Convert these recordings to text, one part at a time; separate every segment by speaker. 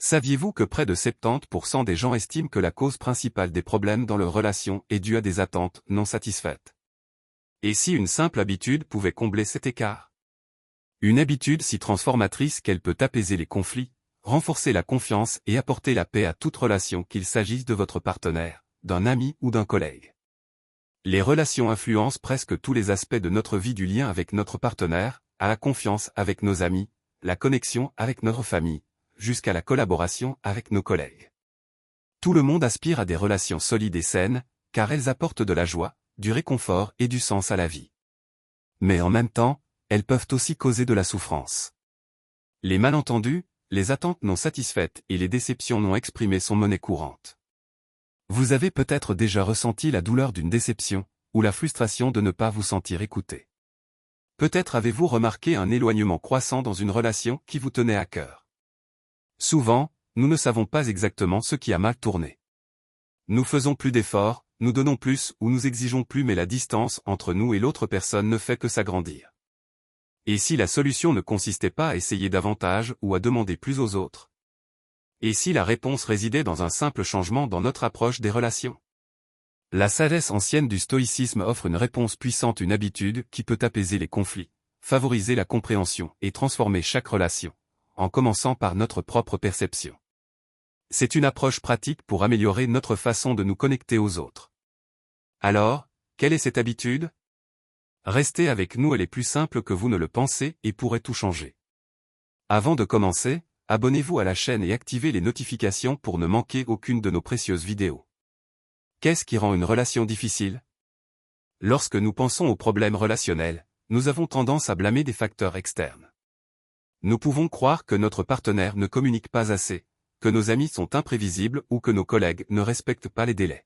Speaker 1: Saviez-vous que près de 70% des gens estiment que la cause principale des problèmes dans leur relation est due à des attentes non satisfaites? Et si une simple habitude pouvait combler cet écart? Une habitude si transformatrice qu'elle peut apaiser les conflits, renforcer la confiance et apporter la paix à toute relation, qu'il s'agisse de votre partenaire, d'un ami ou d'un collègue. Les relations influencent presque tous les aspects de notre vie, du lien avec notre partenaire, à la confiance avec nos amis, la connexion avec notre famille, jusqu'à la collaboration avec nos collègues. Tout le monde aspire à des relations solides et saines, car elles apportent de la joie, du réconfort et du sens à la vie. Mais en même temps, elles peuvent aussi causer de la souffrance. Les malentendus, les attentes non satisfaites et les déceptions non exprimées sont monnaie courante. Vous avez peut-être déjà ressenti la douleur d'une déception, ou la frustration de ne pas vous sentir écouté. Peut-être avez-vous remarqué un éloignement croissant dans une relation qui vous tenait à cœur. Souvent, nous ne savons pas exactement ce qui a mal tourné. Nous faisons plus d'efforts, nous donnons plus ou nous exigeons plus, mais la distance entre nous et l'autre personne ne fait que s'agrandir. Et si la solution ne consistait pas à essayer davantage ou à demander plus aux autres? Et si la réponse résidait dans un simple changement dans notre approche des relations? La sagesse ancienne du stoïcisme offre une réponse puissante, une habitude qui peut apaiser les conflits, favoriser la compréhension et transformer chaque relation, en commençant par notre propre perception. C'est une approche pratique pour améliorer notre façon de nous connecter aux autres. Alors, quelle est cette habitude? Restez avec nous, elle est plus simple que vous ne le pensez et pourrait tout changer. Avant de commencer, abonnez-vous à la chaîne et activez les notifications pour ne manquer aucune de nos précieuses vidéos. Qu'est-ce qui rend une relation difficile? Lorsque nous pensons aux problèmes relationnels, nous avons tendance à blâmer des facteurs externes. Nous pouvons croire que notre partenaire ne communique pas assez, que nos amis sont imprévisibles ou que nos collègues ne respectent pas les délais.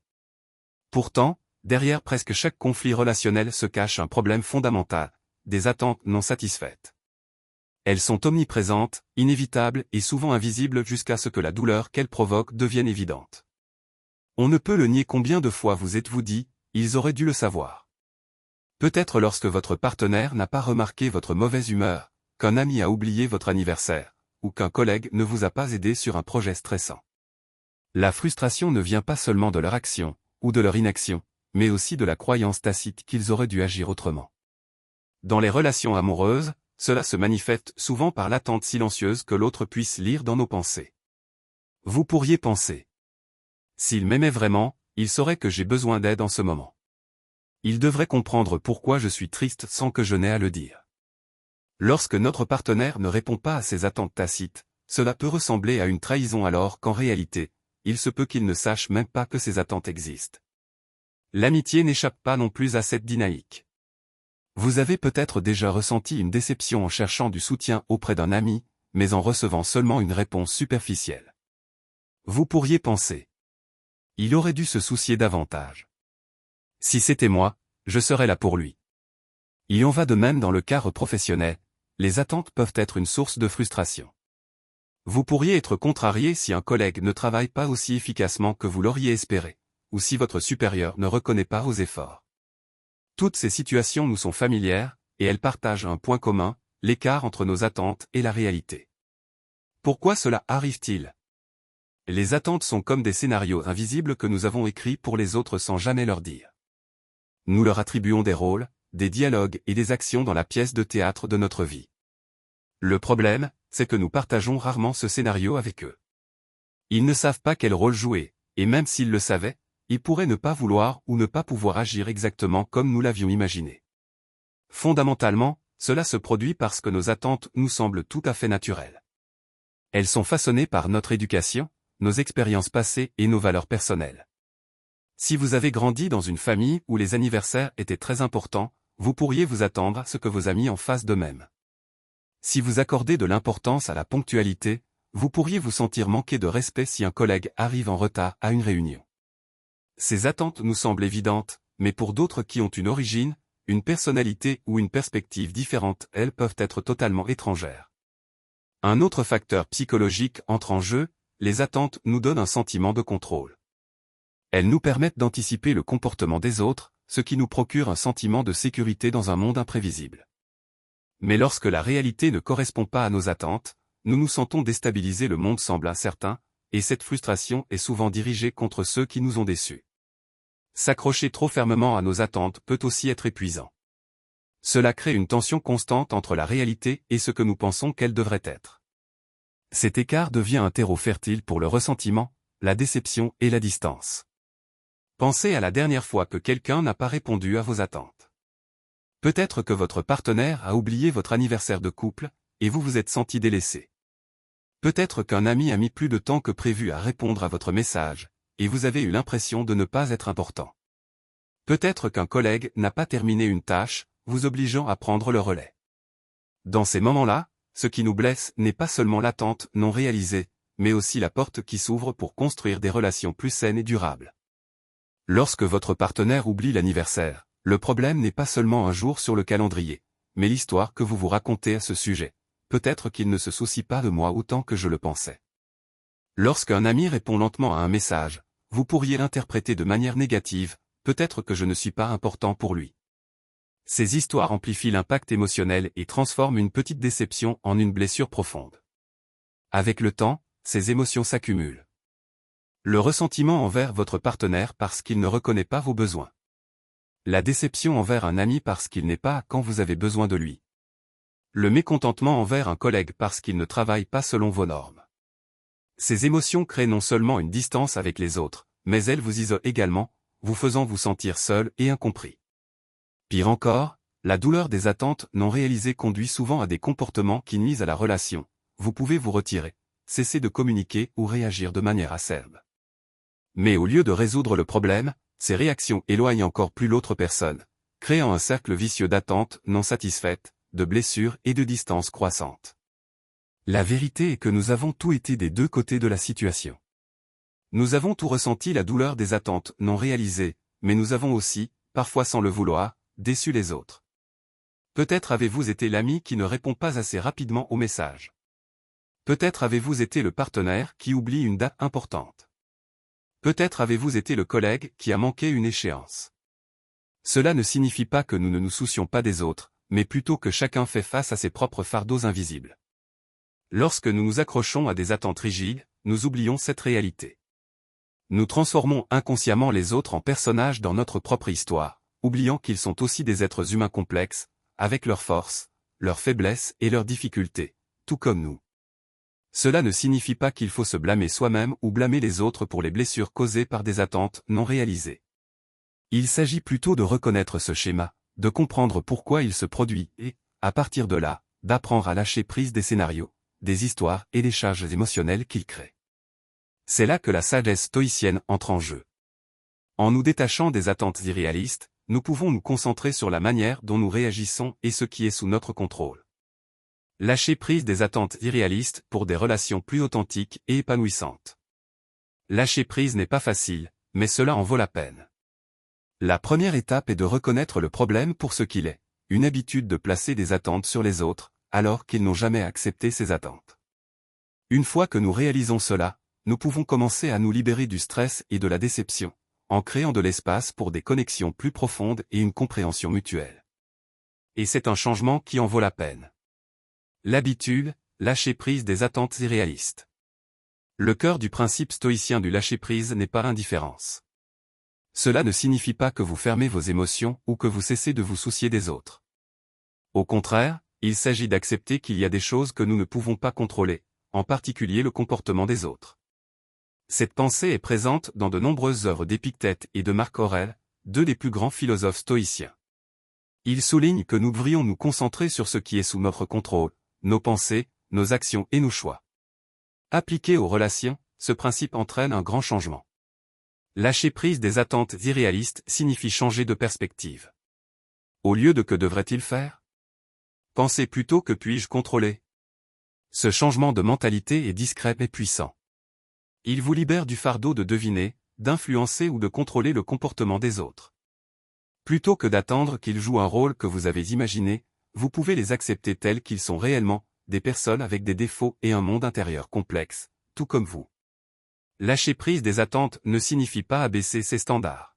Speaker 1: Pourtant, derrière presque chaque conflit relationnel se cache un problème fondamental, des attentes non satisfaites. Elles sont omniprésentes, inévitables et souvent invisibles jusqu'à ce que la douleur qu'elles provoquent devienne évidente. On ne peut le nier. Combien de fois vous êtes-vous dit, ils auraient dû le savoir? Peut-être lorsque votre partenaire n'a pas remarqué votre mauvaise humeur, qu'un ami a oublié votre anniversaire, ou qu'un collègue ne vous a pas aidé sur un projet stressant. La frustration ne vient pas seulement de leur action, ou de leur inaction, mais aussi de la croyance tacite qu'ils auraient dû agir autrement. Dans les relations amoureuses, cela se manifeste souvent par l'attente silencieuse que l'autre puisse lire dans nos pensées. Vous pourriez penser: s'il m'aimait vraiment, il saurait que j'ai besoin d'aide en ce moment. Il devrait comprendre pourquoi je suis triste sans que je n'aie à le dire. Lorsque notre partenaire ne répond pas à ces attentes tacites, cela peut ressembler à une trahison, alors qu'en réalité, il se peut qu'il ne sache même pas que ces attentes existent. L'amitié n'échappe pas non plus à cette dynamique. Vous avez peut-être déjà ressenti une déception en cherchant du soutien auprès d'un ami, mais en recevant seulement une réponse superficielle. Vous pourriez penser: il aurait dû se soucier davantage. Si c'était moi, je serais là pour lui. Il en va de même dans le cadre professionnel, les attentes peuvent être une source de frustration. Vous pourriez être contrarié si un collègue ne travaille pas aussi efficacement que vous l'auriez espéré, ou si votre supérieur ne reconnaît pas vos efforts. Toutes ces situations nous sont familières, et elles partagent un point commun, l'écart entre nos attentes et la réalité. Pourquoi cela arrive-t-il? Les attentes sont comme des scénarios invisibles que nous avons écrits pour les autres sans jamais leur dire. Nous leur attribuons des rôles, des dialogues et des actions dans la pièce de théâtre de notre vie. Le problème, c'est que nous partageons rarement ce scénario avec eux. Ils ne savent pas quel rôle jouer, et même s'ils le savaient, ils pourraient ne pas vouloir ou ne pas pouvoir agir exactement comme nous l'avions imaginé. Fondamentalement, cela se produit parce que nos attentes nous semblent tout à fait naturelles. Elles sont façonnées par notre éducation, nos expériences passées et nos valeurs personnelles. Si vous avez grandi dans une famille où les anniversaires étaient très importants, vous pourriez vous attendre à ce que vos amis en fassent de même. Si vous accordez de l'importance à la ponctualité, vous pourriez vous sentir manquer de respect si un collègue arrive en retard à une réunion. Ces attentes nous semblent évidentes, mais pour d'autres qui ont une origine, une personnalité ou une perspective différente, elles peuvent être totalement étrangères. Un autre facteur psychologique entre en jeu, les attentes nous donnent un sentiment de contrôle. Elles nous permettent d'anticiper le comportement des autres, ce qui nous procure un sentiment de sécurité dans un monde imprévisible. Mais lorsque la réalité ne correspond pas à nos attentes, nous nous sentons déstabilisés, le monde semble incertain, et cette frustration est souvent dirigée contre ceux qui nous ont déçus. S'accrocher trop fermement à nos attentes peut aussi être épuisant. Cela crée une tension constante entre la réalité et ce que nous pensons qu'elle devrait être. Cet écart devient un terreau fertile pour le ressentiment, la déception et la distance. Pensez à la dernière fois que quelqu'un n'a pas répondu à vos attentes. Peut-être que votre partenaire a oublié votre anniversaire de couple, et vous vous êtes senti délaissé. Peut-être qu'un ami a mis plus de temps que prévu à répondre à votre message, et vous avez eu l'impression de ne pas être important. Peut-être qu'un collègue n'a pas terminé une tâche, vous obligeant à prendre le relais. Dans ces moments-là, ce qui nous blesse n'est pas seulement l'attente non réalisée, mais aussi la porte qui s'ouvre pour construire des relations plus saines et durables. Lorsque votre partenaire oublie l'anniversaire, le problème n'est pas seulement un jour sur le calendrier, mais l'histoire que vous vous racontez à ce sujet. Peut-être qu'il ne se soucie pas de moi autant que je le pensais. Lorsqu'un ami répond lentement à un message, vous pourriez l'interpréter de manière négative, peut-être que je ne suis pas important pour lui. Ces histoires amplifient l'impact émotionnel et transforment une petite déception en une blessure profonde. Avec le temps, ces émotions s'accumulent. Le ressentiment envers votre partenaire parce qu'il ne reconnaît pas vos besoins. La déception envers un ami parce qu'il n'est pas quand vous avez besoin de lui. Le mécontentement envers un collègue parce qu'il ne travaille pas selon vos normes. Ces émotions créent non seulement une distance avec les autres, mais elles vous isolent également, vous faisant vous sentir seul et incompris. Pire encore, la douleur des attentes non réalisées conduit souvent à des comportements qui nuisent à la relation. Vous pouvez vous retirer, cesser de communiquer ou réagir de manière acerbe. Mais au lieu de résoudre le problème, ces réactions éloignent encore plus l'autre personne, créant un cercle vicieux d'attentes non satisfaites, de blessures et de distance croissante. La vérité est que nous avons tous été des deux côtés de la situation. Nous avons tous ressenti la douleur des attentes non réalisées, mais nous avons aussi, parfois sans le vouloir, déçu les autres. Peut-être avez-vous été l'ami qui ne répond pas assez rapidement aux messages. Peut-être avez-vous été le partenaire qui oublie une date importante. Peut-être avez-vous été le collègue qui a manqué une échéance. Cela ne signifie pas que nous ne nous soucions pas des autres, mais plutôt que chacun fait face à ses propres fardeaux invisibles. Lorsque nous nous accrochons à des attentes rigides, nous oublions cette réalité. Nous transformons inconsciemment les autres en personnages dans notre propre histoire, oubliant qu'ils sont aussi des êtres humains complexes, avec leurs forces, leurs faiblesses et leurs difficultés, tout comme nous. Cela ne signifie pas qu'il faut se blâmer soi-même ou blâmer les autres pour les blessures causées par des attentes non réalisées. Il s'agit plutôt de reconnaître ce schéma, de comprendre pourquoi il se produit et, à partir de là, d'apprendre à lâcher prise des scénarios, des histoires et des charges émotionnelles qu'il crée. C'est là que la sagesse stoïcienne entre en jeu. En nous détachant des attentes irréalistes, nous pouvons nous concentrer sur la manière dont nous réagissons et ce qui est sous notre contrôle. Lâcher prise des attentes irréalistes pour des relations plus authentiques et épanouissantes. Lâcher prise n'est pas facile, mais cela en vaut la peine. La première étape est de reconnaître le problème pour ce qu'il est, une habitude de placer des attentes sur les autres, alors qu'ils n'ont jamais accepté ces attentes. Une fois que nous réalisons cela, nous pouvons commencer à nous libérer du stress et de la déception, en créant de l'espace pour des connexions plus profondes et une compréhension mutuelle. Et c'est un changement qui en vaut la peine. L'habitude, lâcher prise des attentes irréalistes. Le cœur du principe stoïcien du lâcher-prise n'est pas l'indifférence. Cela ne signifie pas que vous fermez vos émotions ou que vous cessez de vous soucier des autres. Au contraire, il s'agit d'accepter qu'il y a des choses que nous ne pouvons pas contrôler, en particulier le comportement des autres. Cette pensée est présente dans de nombreuses œuvres d'Épictète et de Marc Aurèle, deux des plus grands philosophes stoïciens. Il souligne que nous devrions nous concentrer sur ce qui est sous notre contrôle, nos pensées, nos actions et nos choix. Appliqué aux relations, ce principe entraîne un grand changement. Lâcher prise des attentes irréalistes signifie changer de perspective. Au lieu de que devrait-il faire? Pensez plutôt que puis-je contrôler? Ce changement de mentalité est discret mais puissant. Il vous libère du fardeau de deviner, d'influencer ou de contrôler le comportement des autres. Plutôt que d'attendre qu'ils jouent un rôle que vous avez imaginé, vous pouvez les accepter tels qu'ils sont réellement, des personnes avec des défauts et un monde intérieur complexe, tout comme vous. Lâcher prise des attentes ne signifie pas abaisser ses standards.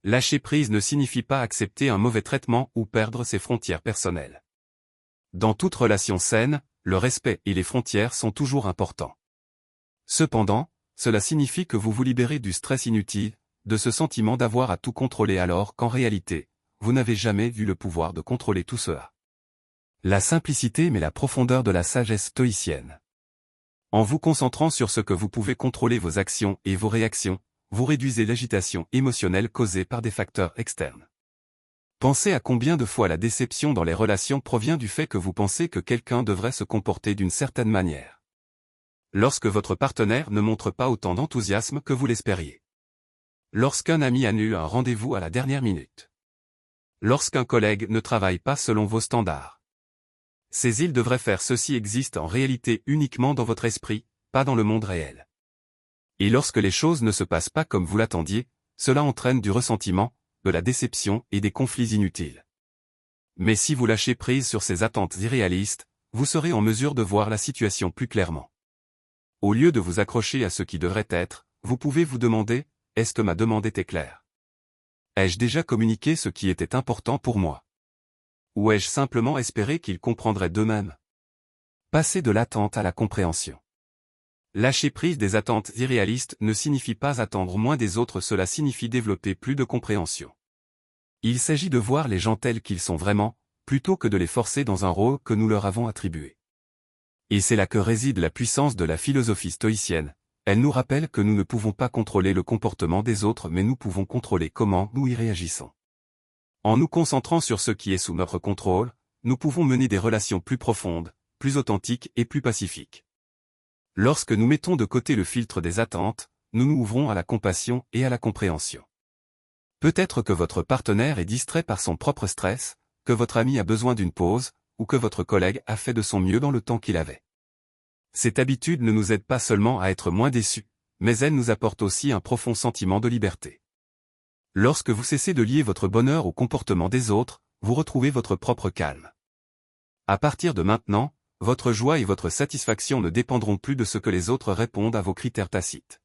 Speaker 1: Lâcher prise ne signifie pas accepter un mauvais traitement ou perdre ses frontières personnelles. Dans toute relation saine, le respect et les frontières sont toujours importants. Cependant, cela signifie que vous vous libérez du stress inutile, de ce sentiment d'avoir à tout contrôler alors qu'en réalité, vous n'avez jamais vu le pouvoir de contrôler tout cela. La simplicité mais la profondeur de la sagesse stoïcienne. En vous concentrant sur ce que vous pouvez contrôler vos actions et vos réactions, vous réduisez l'agitation émotionnelle causée par des facteurs externes. Pensez à combien de fois la déception dans les relations provient du fait que vous pensez que quelqu'un devrait se comporter d'une certaine manière. Lorsque votre partenaire ne montre pas autant d'enthousiasme que vous l'espériez. Lorsqu'un ami annule un rendez-vous à la dernière minute. Lorsqu'un collègue ne travaille pas selon vos standards. Ces îles devraient faire ceci existent en réalité uniquement dans votre esprit, pas dans le monde réel. Et lorsque les choses ne se passent pas comme vous l'attendiez, cela entraîne du ressentiment, de la déception et des conflits inutiles. Mais si vous lâchez prise sur ces attentes irréalistes, vous serez en mesure de voir la situation plus clairement. Au lieu de vous accrocher à ce qui devrait être, vous pouvez vous demander, est-ce que ma demande était claire? Ai-je déjà communiqué ce qui était important pour moi? Ou ai-je simplement espéré qu'ils comprendraient d'eux-mêmes? Passer de l'attente à la compréhension. Lâcher prise des attentes irréalistes ne signifie pas attendre moins des autres, cela signifie développer plus de compréhension. Il s'agit de voir les gens tels qu'ils sont vraiment, plutôt que de les forcer dans un rôle que nous leur avons attribué. Et c'est là que réside la puissance de la philosophie stoïcienne. Elle nous rappelle que nous ne pouvons pas contrôler le comportement des autres mais nous pouvons contrôler comment nous y réagissons. En nous concentrant sur ce qui est sous notre contrôle, nous pouvons mener des relations plus profondes, plus authentiques et plus pacifiques. Lorsque nous mettons de côté le filtre des attentes, nous nous ouvrons à la compassion et à la compréhension. Peut-être que votre partenaire est distrait par son propre stress, que votre ami a besoin d'une pause, ou que votre collègue a fait de son mieux dans le temps qu'il avait. Cette habitude ne nous aide pas seulement à être moins déçus, mais elle nous apporte aussi un profond sentiment de liberté. Lorsque vous cessez de lier votre bonheur au comportement des autres, vous retrouvez votre propre calme. À partir de maintenant, votre joie et votre satisfaction ne dépendront plus de ce que les autres répondent à vos critères tacites.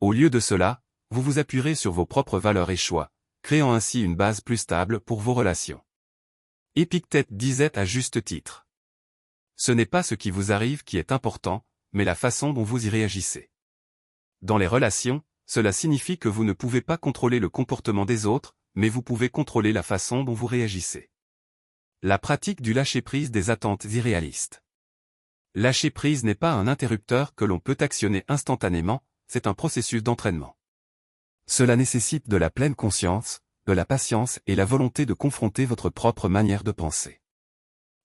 Speaker 1: Au lieu de cela, vous vous appuierez sur vos propres valeurs et choix, créant ainsi une base plus stable pour vos relations. Épictète disait à juste titre. Ce n'est pas ce qui vous arrive qui est important, mais la façon dont vous y réagissez. Dans les relations, cela signifie que vous ne pouvez pas contrôler le comportement des autres, mais vous pouvez contrôler la façon dont vous réagissez. La pratique du lâcher-prise des attentes irréalistes. Lâcher-prise n'est pas un interrupteur que l'on peut actionner instantanément, c'est un processus d'entraînement. Cela nécessite de la pleine conscience, de la patience et la volonté de confronter votre propre manière de penser.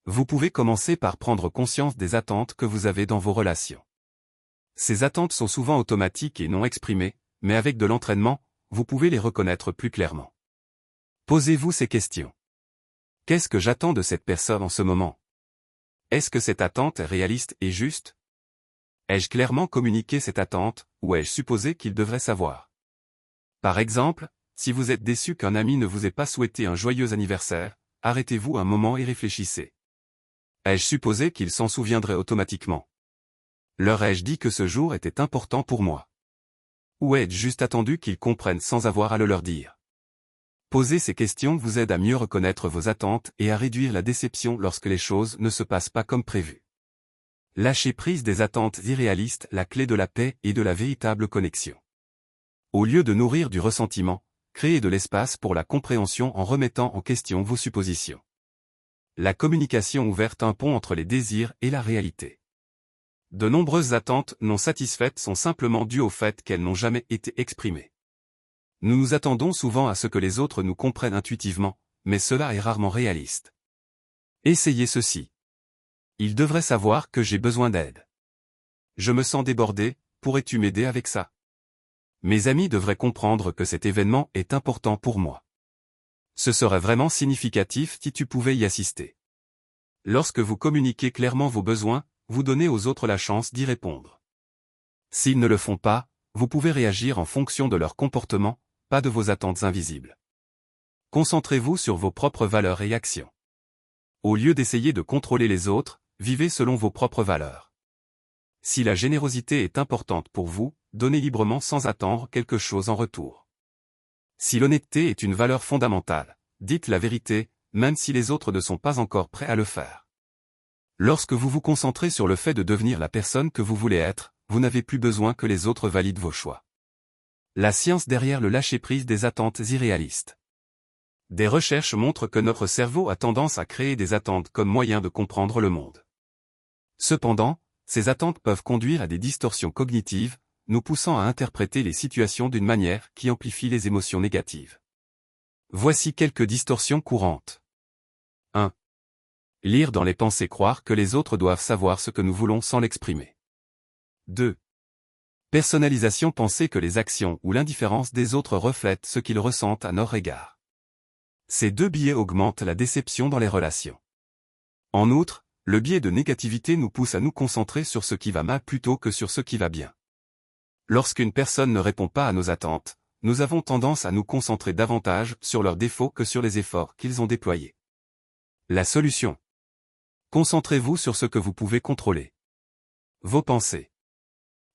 Speaker 1: Vous pouvez commencer par prendre conscience des attentes que vous avez dans vos relations. Ces attentes sont souvent automatiques et non exprimées, mais avec de l'entraînement, vous pouvez les reconnaître plus clairement. Posez-vous ces questions. Qu'est-ce que j'attends de cette personne en ce moment? Est-ce que cette attente est réaliste et juste? Ai-je clairement communiqué cette attente, ou ai-je supposé qu'il devrait savoir? Par exemple, si vous êtes déçu qu'un ami ne vous ait pas souhaité un joyeux anniversaire, arrêtez-vous un moment et réfléchissez. Ai-je supposé qu'il s'en souviendrait automatiquement? Leur ai-je dit que ce jour était important pour moi? Ou ai-je juste attendu qu'ils comprennent sans avoir à le leur dire? Poser ces questions vous aide à mieux reconnaître vos attentes et à réduire la déception lorsque les choses ne se passent pas comme prévu. Lâcher prise des attentes irréalistes, la clé de la paix et de la véritable connexion. Au lieu de nourrir du ressentiment, créez de l'espace pour la compréhension en remettant en question vos suppositions. La communication ouverte un pont entre les désirs et la réalité. De nombreuses attentes non satisfaites sont simplement dues au fait qu'elles n'ont jamais été exprimées. Nous nous attendons souvent à ce que les autres nous comprennent intuitivement, mais cela est rarement réaliste. Essayez ceci. Ils devraient savoir que j'ai besoin d'aide. Je me sens débordé, pourrais-tu m'aider avec ça? Mes amis devraient comprendre que cet événement est important pour moi. Ce serait vraiment significatif si tu pouvais y assister. Lorsque vous communiquez clairement vos besoins, vous donnez aux autres la chance d'y répondre. S'ils ne le font pas, vous pouvez réagir en fonction de leur comportement, pas de vos attentes invisibles. Concentrez-vous sur vos propres valeurs et actions. Au lieu d'essayer de contrôler les autres, vivez selon vos propres valeurs. Si la générosité est importante pour vous, donnez librement sans attendre quelque chose en retour. Si l'honnêteté est une valeur fondamentale, dites la vérité, même si les autres ne sont pas encore prêts à le faire. Lorsque vous vous concentrez sur le fait de devenir la personne que vous voulez être, vous n'avez plus besoin que les autres valident vos choix. La science derrière le lâcher-prise des attentes irréalistes. Des recherches montrent que notre cerveau a tendance à créer des attentes comme moyen de comprendre le monde. Cependant, ces attentes peuvent conduire à des distorsions cognitives, nous poussant à interpréter les situations d'une manière qui amplifie les émotions négatives. Voici quelques distorsions courantes. 1. Lire dans les pensées, croire que les autres doivent savoir ce que nous voulons sans l'exprimer. 2. Personnalisation, penser que les actions ou l'indifférence des autres reflètent ce qu'ils ressentent à notre égard. Ces deux biais augmentent la déception dans les relations. En outre, le biais de négativité nous pousse à nous concentrer sur ce qui va mal plutôt que sur ce qui va bien. Lorsqu'une personne ne répond pas à nos attentes, nous avons tendance à nous concentrer davantage sur leurs défauts que sur les efforts qu'ils ont déployés. La solution. Concentrez-vous sur ce que vous pouvez contrôler. Vos pensées.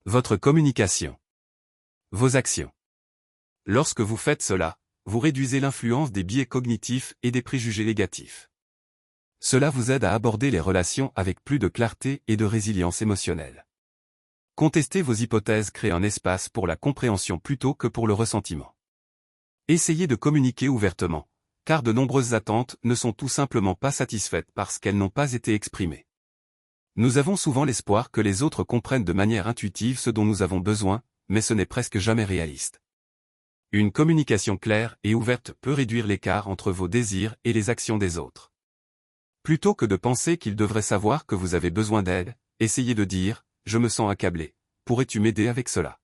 Speaker 1: Votre communication. Vos actions. Lorsque vous faites cela, vous réduisez l'influence des biais cognitifs et des préjugés négatifs. Cela vous aide à aborder les relations avec plus de clarté et de résilience émotionnelle. Contester vos hypothèses crée un espace pour la compréhension plutôt que pour le ressentiment. Essayez de communiquer ouvertement, car de nombreuses attentes ne sont tout simplement pas satisfaites parce qu'elles n'ont pas été exprimées. Nous avons souvent l'espoir que les autres comprennent de manière intuitive ce dont nous avons besoin, mais ce n'est presque jamais réaliste. Une communication claire et ouverte peut réduire l'écart entre vos désirs et les actions des autres. Plutôt que de penser qu'ils devraient savoir que vous avez besoin d'aide, essayez de dire « Je me sens accablé, pourrais-tu m'aider avec cela ?»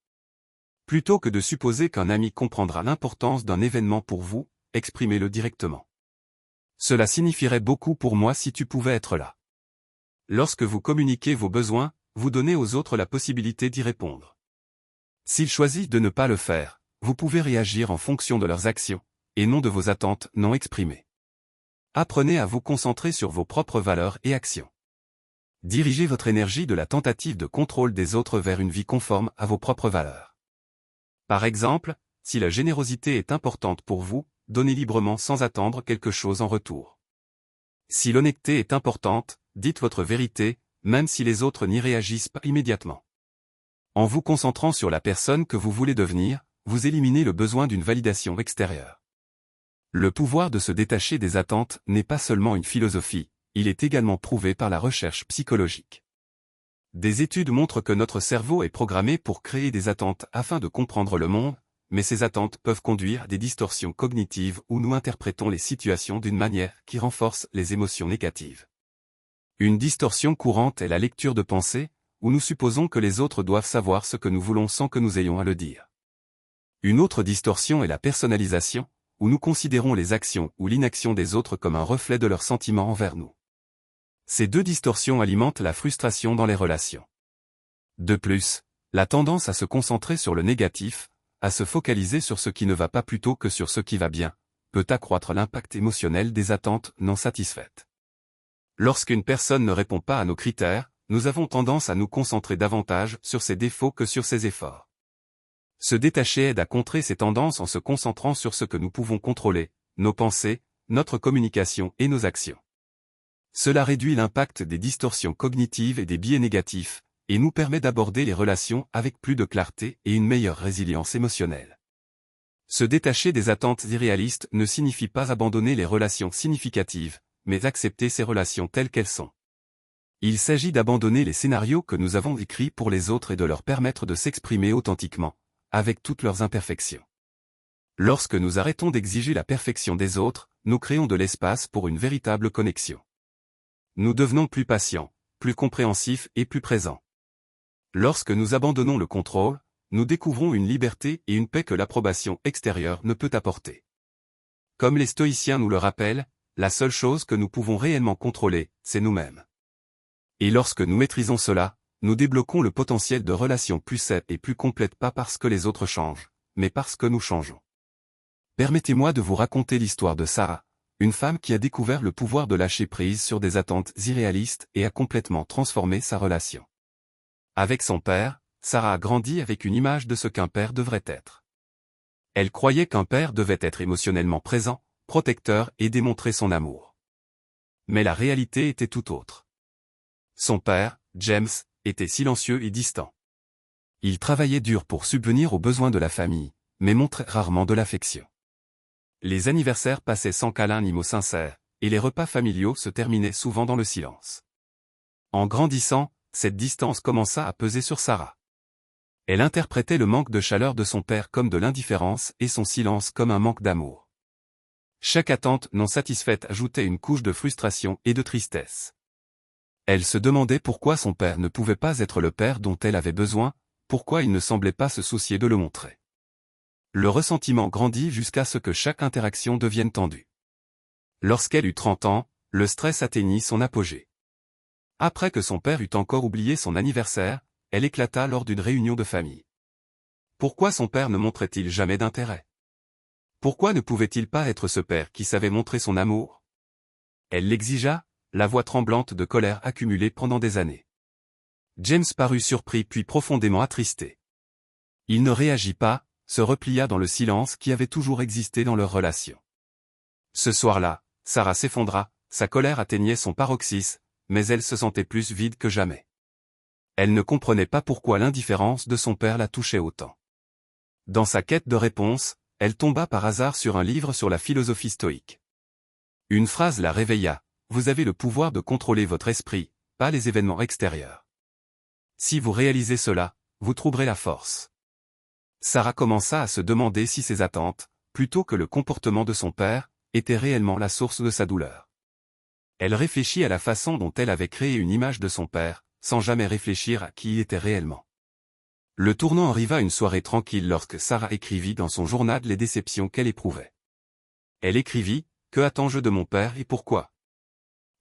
Speaker 1: Plutôt que de supposer qu'un ami comprendra l'importance d'un événement pour vous, exprimez-le directement. Cela signifierait beaucoup pour moi si tu pouvais être là. Lorsque vous communiquez vos besoins, vous donnez aux autres la possibilité d'y répondre. S'ils choisissent de ne pas le faire, vous pouvez réagir en fonction de leurs actions, et non de vos attentes non exprimées. Apprenez à vous concentrer sur vos propres valeurs et actions. Dirigez votre énergie de la tentative de contrôle des autres vers une vie conforme à vos propres valeurs. Par exemple, si la générosité est importante pour vous, donnez librement sans attendre quelque chose en retour. Si l'honnêteté est importante, dites votre vérité, même si les autres n'y réagissent pas immédiatement. En vous concentrant sur la personne que vous voulez devenir, vous éliminez le besoin d'une validation extérieure. Le pouvoir de se détacher des attentes n'est pas seulement une philosophie, il est également prouvé par la recherche psychologique. Des études montrent que notre cerveau est programmé pour créer des attentes afin de comprendre le monde, mais ces attentes peuvent conduire à des distorsions cognitives où nous interprétons les situations d'une manière qui renforce les émotions négatives. Une distorsion courante est la lecture de pensée, où nous supposons que les autres doivent savoir ce que nous voulons sans que nous ayons à le dire. Une autre distorsion est la personnalisation, où nous considérons les actions ou l'inaction des autres comme un reflet de leurs sentiments envers nous. Ces deux distorsions alimentent la frustration dans les relations. De plus, la tendance à se concentrer sur le négatif, à se focaliser sur ce qui ne va pas plutôt que sur ce qui va bien, peut accroître l'impact émotionnel des attentes non satisfaites. Lorsqu'une personne ne répond pas à nos critères, nous avons tendance à nous concentrer davantage sur ses défauts que sur ses efforts. Se détacher aide à contrer ces tendances en se concentrant sur ce que nous pouvons contrôler, nos pensées, notre communication et nos actions. Cela réduit l'impact des distorsions cognitives et des biais négatifs, et nous permet d'aborder les relations avec plus de clarté et une meilleure résilience émotionnelle. Se détacher des attentes irréalistes ne signifie pas abandonner les relations significatives, mais accepter ces relations telles qu'elles sont. Il s'agit d'abandonner les scénarios que nous avons écrits pour les autres et de leur permettre de s'exprimer authentiquement, avec toutes leurs imperfections. Lorsque nous arrêtons d'exiger la perfection des autres, nous créons de l'espace pour une véritable connexion. Nous devenons plus patients, plus compréhensifs et plus présents. Lorsque nous abandonnons le contrôle, nous découvrons une liberté et une paix que l'approbation extérieure ne peut apporter. Comme les stoïciens nous le rappellent, la seule chose que nous pouvons réellement contrôler, c'est nous-mêmes. Et lorsque nous maîtrisons cela, nous débloquons le potentiel de relations plus saines et plus complètes pas parce que les autres changent, mais parce que nous changeons. Permettez-moi de vous raconter l'histoire de Sarah, une femme qui a découvert le pouvoir de lâcher prise sur des attentes irréalistes et a complètement transformé sa relation. Avec son père, Sarah a grandi avec une image de ce qu'un père devrait être. Elle croyait qu'un père devait être émotionnellement présent, protecteur et démontrer son amour. Mais la réalité était tout autre. Son père, James, était silencieux et distant. Il travaillait dur pour subvenir aux besoins de la famille, mais montrait rarement de l'affection. Les anniversaires passaient sans câlin ni mots sincères, et les repas familiaux se terminaient souvent dans le silence. En grandissant, cette distance commença à peser sur Sarah. Elle interprétait le manque de chaleur de son père comme de l'indifférence et son silence comme un manque d'amour. Chaque attente non satisfaite ajoutait une couche de frustration et de tristesse. Elle se demandait pourquoi son père ne pouvait pas être le père dont elle avait besoin, pourquoi il ne semblait pas se soucier de le montrer. Le ressentiment grandit jusqu'à ce que chaque interaction devienne tendue. Lorsqu'elle eut 30 ans, le stress atteignit son apogée. Après que son père eut encore oublié son anniversaire, elle éclata lors d'une réunion de famille. Pourquoi son père ne montrait-il jamais d'intérêt? Pourquoi ne pouvait-il pas être ce père qui savait montrer son amour? Elle l'exigea, la voix tremblante de colère accumulée pendant des années. James parut surpris puis profondément attristé. Il ne réagit pas, se replia dans le silence qui avait toujours existé dans leur relation. Ce soir-là, Sarah s'effondra, sa colère atteignait son paroxysme, mais elle se sentait plus vide que jamais. Elle ne comprenait pas pourquoi l'indifférence de son père la touchait autant. Dans sa quête de réponse, elle tomba par hasard sur un livre sur la philosophie stoïque. Une phrase la réveilla: « Vous avez le pouvoir de contrôler votre esprit, pas les événements extérieurs. Si vous réalisez cela, vous trouverez la force. » Sarah commença à se demander si ses attentes, plutôt que le comportement de son père, étaient réellement la source de sa douleur. Elle réfléchit à la façon dont elle avait créé une image de son père, sans jamais réfléchir à qui il était réellement. Le tournant arriva une soirée tranquille lorsque Sarah écrivit dans son journal les déceptions qu'elle éprouvait. Elle écrivit: « Que attends-je de mon père et pourquoi ?»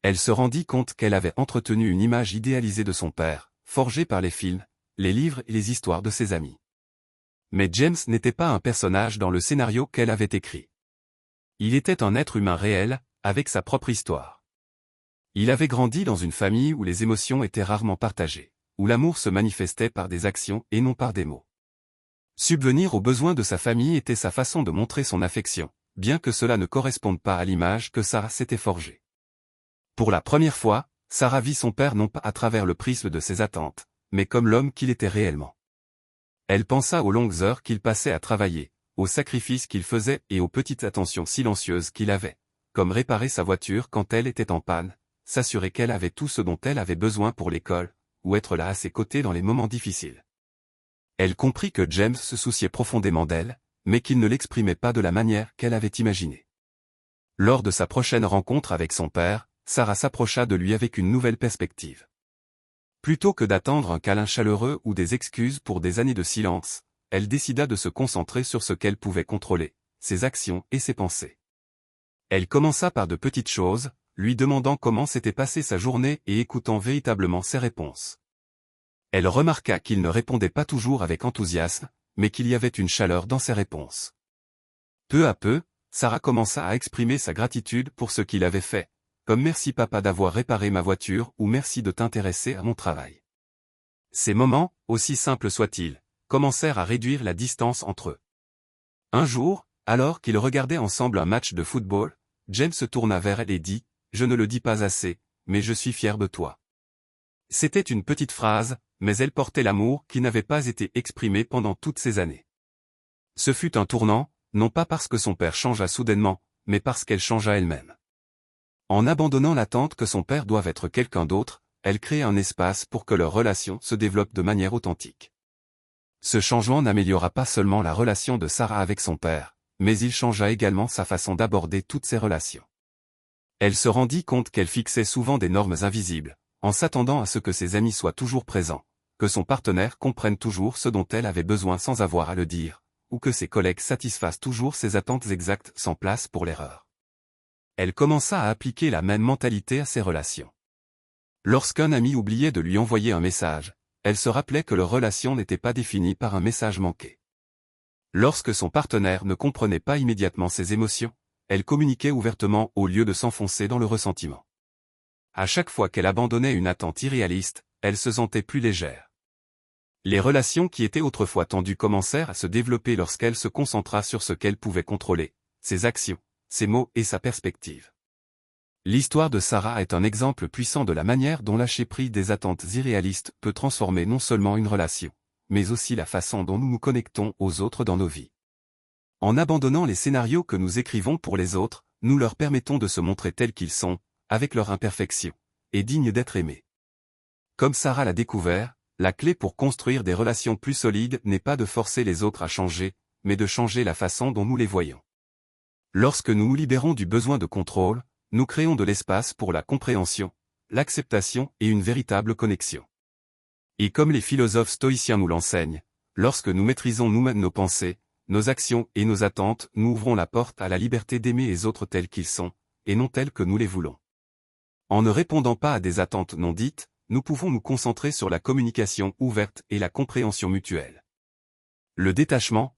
Speaker 1: Elle se rendit compte qu'elle avait entretenu une image idéalisée de son père, forgée par les films, les livres et les histoires de ses amis. Mais James n'était pas un personnage dans le scénario qu'elle avait écrit. Il était un être humain réel, avec sa propre histoire. Il avait grandi dans une famille où les émotions étaient rarement partagées, où l'amour se manifestait par des actions et non par des mots. Subvenir aux besoins de sa famille était sa façon de montrer son affection, bien que cela ne corresponde pas à l'image que Sarah s'était forgée. Pour la première fois, Sarah vit son père non pas à travers le prisme de ses attentes, mais comme l'homme qu'il était réellement. Elle pensa aux longues heures qu'il passait à travailler, aux sacrifices qu'il faisait et aux petites attentions silencieuses qu'il avait, comme réparer sa voiture quand elle était en panne, s'assurer qu'elle avait tout ce dont elle avait besoin pour l'école, ou être là à ses côtés dans les moments difficiles. Elle comprit que James se souciait profondément d'elle, mais qu'il ne l'exprimait pas de la manière qu'elle avait imaginée. Lors de sa prochaine rencontre avec son père, Sarah s'approcha de lui avec une nouvelle perspective. Plutôt que d'attendre un câlin chaleureux ou des excuses pour des années de silence, elle décida de se concentrer sur ce qu'elle pouvait contrôler, ses actions et ses pensées. Elle commença par de petites choses, lui demandant comment s'était passée sa journée et écoutant véritablement ses réponses. Elle remarqua qu'il ne répondait pas toujours avec enthousiasme, mais qu'il y avait une chaleur dans ses réponses. Peu à peu, Sarah commença à exprimer sa gratitude pour ce qu'il avait fait, comme « Merci papa d'avoir réparé ma voiture » ou « Merci de t'intéresser à mon travail ». Ces moments, aussi simples soient-ils, commencèrent à réduire la distance entre eux. Un jour, alors qu'ils regardaient ensemble un match de football, James se tourna vers elle et dit: « Je ne le dis pas assez, mais je suis fier de toi. » C'était une petite phrase, mais elle portait l'amour qui n'avait pas été exprimé pendant toutes ces années. Ce fut un tournant, non pas parce que son père changea soudainement, mais parce qu'elle changea elle-même. En abandonnant l'attente que son père doive être quelqu'un d'autre, elle crée un espace pour que leur relation se développe de manière authentique. Ce changement n'améliora pas seulement la relation de Sarah avec son père, mais il changea également sa façon d'aborder toutes ses relations. Elle se rendit compte qu'elle fixait souvent des normes invisibles, en s'attendant à ce que ses amis soient toujours présents, que son partenaire comprenne toujours ce dont elle avait besoin sans avoir à le dire, ou que ses collègues satisfassent toujours ses attentes exactes sans place pour l'erreur. Elle commença à appliquer la même mentalité à ses relations. Lorsqu'un ami oubliait de lui envoyer un message, elle se rappelait que leur relation n'était pas définie par un message manqué. Lorsque son partenaire ne comprenait pas immédiatement ses émotions, elle communiquait ouvertement au lieu de s'enfoncer dans le ressentiment. À chaque fois qu'elle abandonnait une attente irréaliste, elle se sentait plus légère. Les relations qui étaient autrefois tendues commencèrent à se développer lorsqu'elle se concentra sur ce qu'elle pouvait contrôler, ses actions, ses mots et sa perspective. L'histoire de Sarah est un exemple puissant de la manière dont lâcher prise des attentes irréalistes peut transformer non seulement une relation, mais aussi la façon dont nous nous connectons aux autres dans nos vies. En abandonnant les scénarios que nous écrivons pour les autres, nous leur permettons de se montrer tels qu'ils sont, avec leur imperfection, et dignes d'être aimés. Comme Sarah l'a découvert, la clé pour construire des relations plus solides n'est pas de forcer les autres à changer, mais de changer la façon dont nous les voyons. Lorsque nous nous libérons du besoin de contrôle, nous créons de l'espace pour la compréhension, l'acceptation et une véritable connexion. Et comme les philosophes stoïciens nous l'enseignent, lorsque nous maîtrisons nous-mêmes nos pensées, nos actions et nos attentes, nous ouvrons la porte à la liberté d'aimer les autres tels qu'ils sont, et non tels que nous les voulons. En ne répondant pas à des attentes non dites, nous pouvons nous concentrer sur la communication ouverte et la compréhension mutuelle. Le détachement,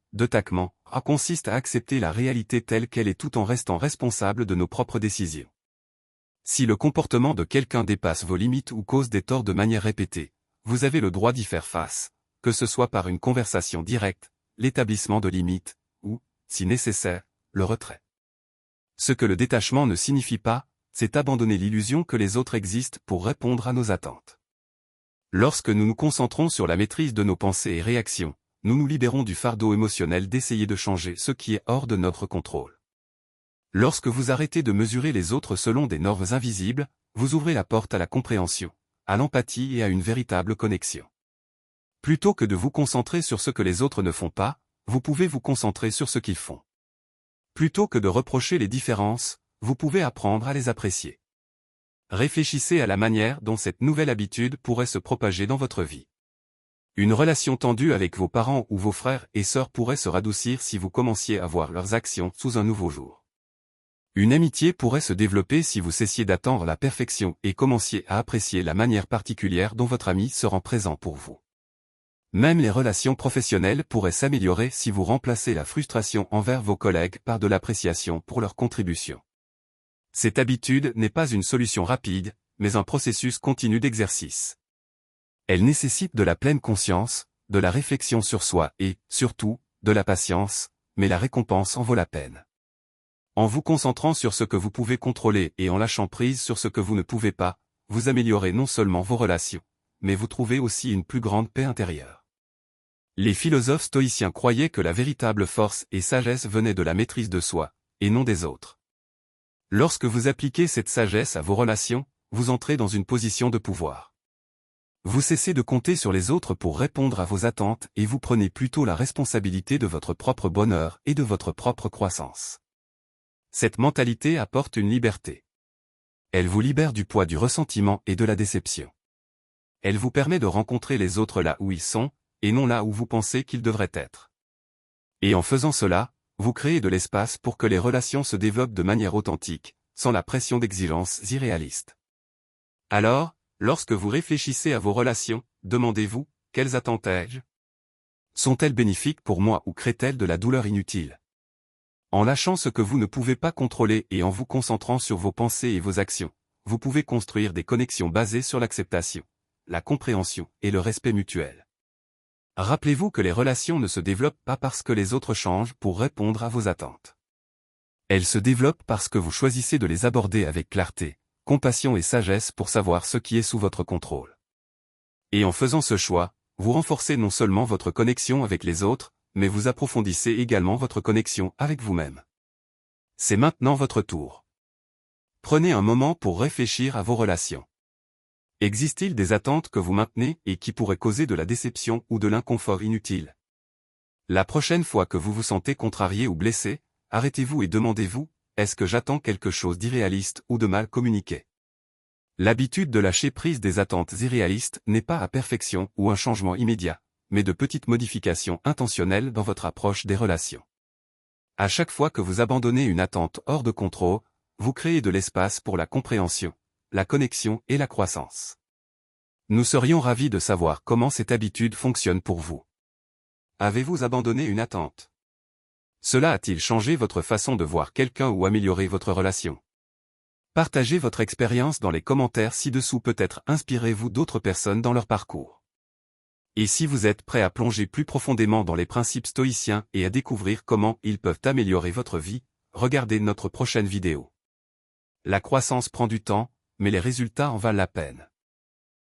Speaker 1: consiste à accepter la réalité telle qu'elle est tout en restant responsable de nos propres décisions. Si le comportement de quelqu'un dépasse vos limites ou cause des torts de manière répétée, vous avez le droit d'y faire face, que ce soit par une conversation directe, l'établissement de limites, ou, si nécessaire, le retrait. Ce que le détachement ne signifie pas, c'est abandonner l'illusion que les autres existent pour répondre à nos attentes. Lorsque nous nous concentrons sur la maîtrise de nos pensées et réactions, nous nous libérons du fardeau émotionnel d'essayer de changer ce qui est hors de notre contrôle. Lorsque vous arrêtez de mesurer les autres selon des normes invisibles, vous ouvrez la porte à la compréhension, à l'empathie et à une véritable connexion. Plutôt que de vous concentrer sur ce que les autres ne font pas, vous pouvez vous concentrer sur ce qu'ils font. Plutôt que de reprocher les différences, vous pouvez apprendre à les apprécier. Réfléchissez à la manière dont cette nouvelle habitude pourrait se propager dans votre vie. Une relation tendue avec vos parents ou vos frères et sœurs pourrait se radoucir si vous commenciez à voir leurs actions sous un nouveau jour. Une amitié pourrait se développer si vous cessiez d'attendre la perfection et commenciez à apprécier la manière particulière dont votre ami se rend présent pour vous. Même les relations professionnelles pourraient s'améliorer si vous remplacez la frustration envers vos collègues par de l'appréciation pour leur contribution. Cette habitude n'est pas une solution rapide, mais un processus continu d'exercice. Elle nécessite de la pleine conscience, de la réflexion sur soi et, surtout, de la patience, mais la récompense en vaut la peine. En vous concentrant sur ce que vous pouvez contrôler et en lâchant prise sur ce que vous ne pouvez pas, vous améliorez non seulement vos relations, mais vous trouvez aussi une plus grande paix intérieure. Les philosophes stoïciens croyaient que la véritable force et sagesse venaient de la maîtrise de soi, et non des autres. Lorsque vous appliquez cette sagesse à vos relations, vous entrez dans une position de pouvoir. Vous cessez de compter sur les autres pour répondre à vos attentes et vous prenez plutôt la responsabilité de votre propre bonheur et de votre propre croissance. Cette mentalité apporte une liberté. Elle vous libère du poids du ressentiment et de la déception. Elle vous permet de rencontrer les autres là où ils sont, et non là où vous pensez qu'ils devraient être. Et en faisant cela, vous créez de l'espace pour que les relations se développent de manière authentique, sans la pression d'exigences irréalistes. Alors, lorsque vous réfléchissez à vos relations, demandez-vous, quelles attentes ai-je ? Sont-elles bénéfiques pour moi ou créent-elles de la douleur inutile ? En lâchant ce que vous ne pouvez pas contrôler et en vous concentrant sur vos pensées et vos actions, vous pouvez construire des connexions basées sur l'acceptation, la compréhension et le respect mutuel. Rappelez-vous que les relations ne se développent pas parce que les autres changent pour répondre à vos attentes. Elles se développent parce que vous choisissez de les aborder avec clarté, compassion et sagesse pour savoir ce qui est sous votre contrôle. Et en faisant ce choix, vous renforcez non seulement votre connexion avec les autres, mais vous approfondissez également votre connexion avec vous-même. C'est maintenant votre tour. Prenez un moment pour réfléchir à vos relations. Existe-t-il des attentes que vous maintenez et qui pourraient causer de la déception ou de l'inconfort inutile ? La prochaine fois que vous vous sentez contrarié ou blessé, arrêtez-vous et demandez-vous, est-ce que j'attends quelque chose d'irréaliste ou de mal communiqué ? L'habitude de lâcher prise des attentes irréalistes n'est pas à perfection ou un changement immédiat, mais de petites modifications intentionnelles dans votre approche des relations. À chaque fois que vous abandonnez une attente hors de contrôle, vous créez de l'espace pour la compréhension, la connexion et la croissance. Nous serions ravis de savoir comment cette habitude fonctionne pour vous. Avez-vous abandonné une attente ? Cela a-t-il changé votre façon de voir quelqu'un ou amélioré votre relation ? Partagez votre expérience dans les commentaires ci-dessous, peut-être inspirez-vous d'autres personnes dans leur parcours. Et si vous êtes prêt à plonger plus profondément dans les principes stoïciens et à découvrir comment ils peuvent améliorer votre vie, regardez notre prochaine vidéo. La croissance prend du temps, mais les résultats en valent la peine.